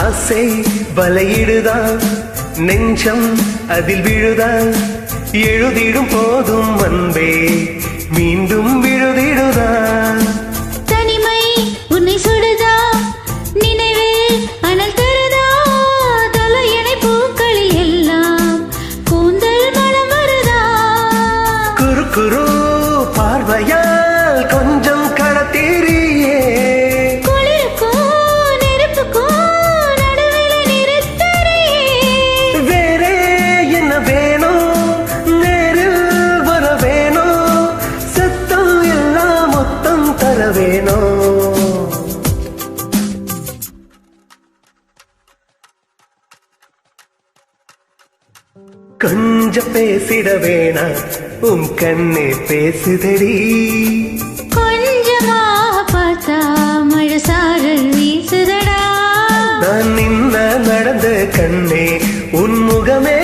ஆசை வலையிடுதான் நெஞ்சம் அதில் விழுதான் எழுதிடும் போதும் அன்பே மீண்டும் விழுதிடுதான் தனிமை உன்னை சுடுதா நினைவில் அனல் தருதா தலையணை பூக்களில் எல்லாம் கூந்தல் மனம் வருதா குறு குறு பார்வையால் கொஞ்சம் கடத்தீரியே கொஞ்சம் பேசிட வேணா உன் கண்ணே பேசுதடி கொஞ்சமாக பார்த்தா மழை சாரல் வீசுதடா நான் நின்ன நடந்த கண்ணே உன் முகமே